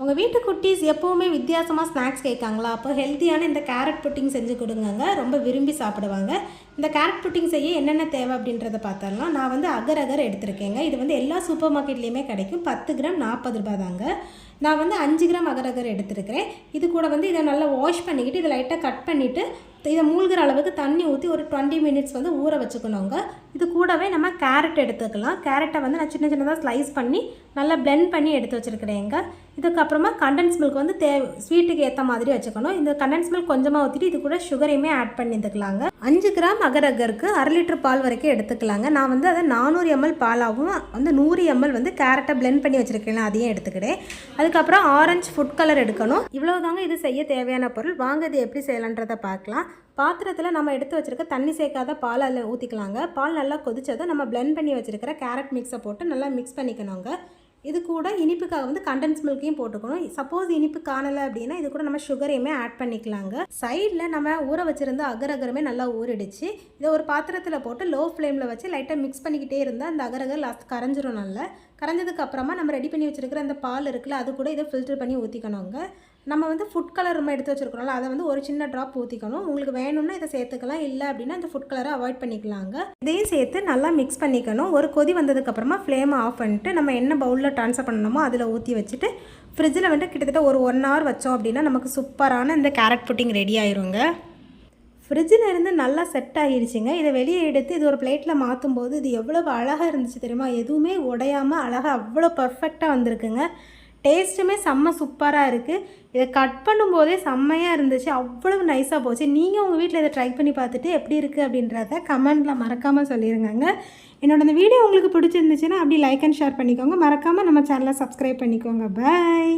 உங்கள் வீட்டு குட்டீஸ் எப்போவுமே வித்தியாசமாக ஸ்நாக்ஸ் கேட்காங்களா? அப்போ ஹெல்த்தியான இந்த கேரட் புட்டிங் செஞ்சு கொடுங்கங்க, ரொம்ப விரும்பி சாப்பிடுவாங்க. இந்த கேரட் புட்டிங் செய்ய என்னென்ன தேவை அப்படின்றத பார்த்தரலாம். நான் வந்து அகர் அகர் எடுத்திருக்கேங்க. இது வந்து எல்லா சூப்பர் மார்க்கெட்லேயுமே கிடைக்கும். 10 கிராம் 40 ரூபா தாங்க. நான் வந்து 5 கிராம் அகர் அகர் எடுத்துருக்கிறேன். இது கூட வந்து இதை நல்லா வாஷ் பண்ணிக்கிட்டு இதை லைட்டாக கட் பண்ணிவிட்டு இதை மூழ்கிற அளவுக்கு தண்ணி ஊற்றி ஒரு 20 மினிட்ஸ் வந்து ஊற வச்சுக்கணுங்க. இது கூடவே நம்ம கேரட் எடுத்துக்கலாம். கேரட்டை வந்து நான் சின்ன சின்னதாக ஸ்லைஸ் பண்ணி நல்லா பிளெண்ட் பண்ணி எடுத்து வச்சுருக்கிறேங்க. இதுக்கப்புறமா கண்டென்ஸ் மில்க் வந்து ஸ்வீட்டுக்கு ஏற்ற மாதிரி வச்சுக்கணும். இந்த கண்டென்ஸ் மில்க் கொஞ்சமாக ஊற்றிட்டு இது கூட சுகரையுமே ஆட் பண்ணிட்டுக்கலாங்க. 5 கிராம் அகர் அகருக்கு 1/2 லிட்டர் பால் வரைக்கும் எடுத்துக்கலாங்க. நான் வந்து அதை 400 ml பாலாகவும் வந்து 100 ml வந்து கேரட்டை பிளெண்ட் பண்ணி வச்சுருக்கேன், அதையும் எடுத்துக்கிட்டேன். அதுக்கப்புறம் ஆரஞ்சு ஃபுட் கலர் எடுக்கணும். இவ்வளோ தாங்க இது செய்ய தேவையான பொருள். வாங்க இது எப்படி செய்யலான்றதை பார்க்கலாம். பாத்திரத்தில் நம்ம எடுத்து வச்சுருக்க தண்ணி சேர்க்காத பால் அதில் ஊற்றிக்கலாங்க. பால் நல்லா கொதிச்சதும் நம்ம பிளெண்ட் பண்ணி வச்சுருக்கிற கேரட் மிக்ஸை போட்டு நல்லா மிக்ஸ் பண்ணிக்கணுங்க. இது கூட இனிப்புக்காக வந்து கண்டென்ஸ் மில்க்கையும் போட்டுக்கணும். சப்போஸ் இனிப்பு காணலை அப்படின்னா இது கூட நம்ம சுகரையுமே ஆட் பண்ணிக்கலாங்க. சைடில் நம்ம ஊற வச்சுருந்த அகர் அகருமே நல்லா ஊறிடுச்சு. இதை ஒரு பாத்திரத்தில் போட்டு லோ ஃப்ளேமில் வச்சு லைட்டாக மிக்ஸ் பண்ணிக்கிட்டே இருந்தால் அந்த அகர் அகர் லாஸ்ட் கரைஞ்சிரும். நல்லா கரைஞ்சதுக்கு அப்புறமா நம்ம ரெடி பண்ணி வச்சுருக்கிற அந்த பால் இருக்குல்ல, அது கூட இதை ஃபில்டர் பண்ணி ஊற்றிக்கணுங்க. நம்ம வந்து ஃபுட் கலர் நம்ம எடுத்து வச்சுருக்கோம்ல, அதை வந்து ஒரு சின்ன ட்ராப் ஊற்றிக்கணும். உங்களுக்கு வேணும்னா இதை சேர்த்துக்கலாம், இல்லை அப்படின்னா அந்த ஃபுட் கலரை அவாய்ட் பண்ணிக்கலாங்க. இதையும் சேர்த்து நல்லா மிக்ஸ் பண்ணிக்கணும். ஒரு கொதி வந்ததுக்கப்புறமா ஃப்ளேமை ஆஃப் பண்ணிட்டு நம்ம என்ன பவுலில் ட்ரான்ஸ்ஃபர் பண்ணணுமோ அதில் ஊற்றி வச்சுட்டு ஃப்ரிட்ஜில் வந்து கிட்டத்தட்ட ஒரு 1 hour வச்சோம் அப்படின்னா நமக்கு சூப்பரான இந்த கேரட் புட்டிங் ரெடி ஆயிருங்க. ஃப்ரிட்ஜில் இருந்து நல்லா செட் ஆகிடுச்சிங்க. இதை வெளியே எடுத்து இது ஒரு பிளேட்டில் மாற்றும் போது இது எவ்வளோ அழகாக இருந்துச்சு தெரியுமா? எதுவுமே உடையாமல் அழகாக அவ்வளோ பர்ஃபெக்டாக வந்திருக்குங்க. டேஸ்ட்டுமே செம்ம சூப்பராக இருக்குது. இதை கட் பண்ணும்போதே செம்மையாக இருந்துச்சு, அவ்வளவு நைஸாக போச்சு. நீங்கள் உங்கள் வீட்டில் இதை ட்ரை பண்ணி பார்த்துட்டு எப்படி இருக்குது அப்படின்றத கமெண்ட்டில் மறக்காமல் சொல்லிடுங்க. என்னோட இந்த வீடியோ உங்களுக்கு பிடிச்சிருந்துச்சுன்னா அப்படி லைக் அண்ட் ஷேர் பண்ணிக்கோங்க. மறக்காமல் நம்ம சேனலை சப்ஸ்கிரைப் பண்ணிக்கோங்க. பாய்.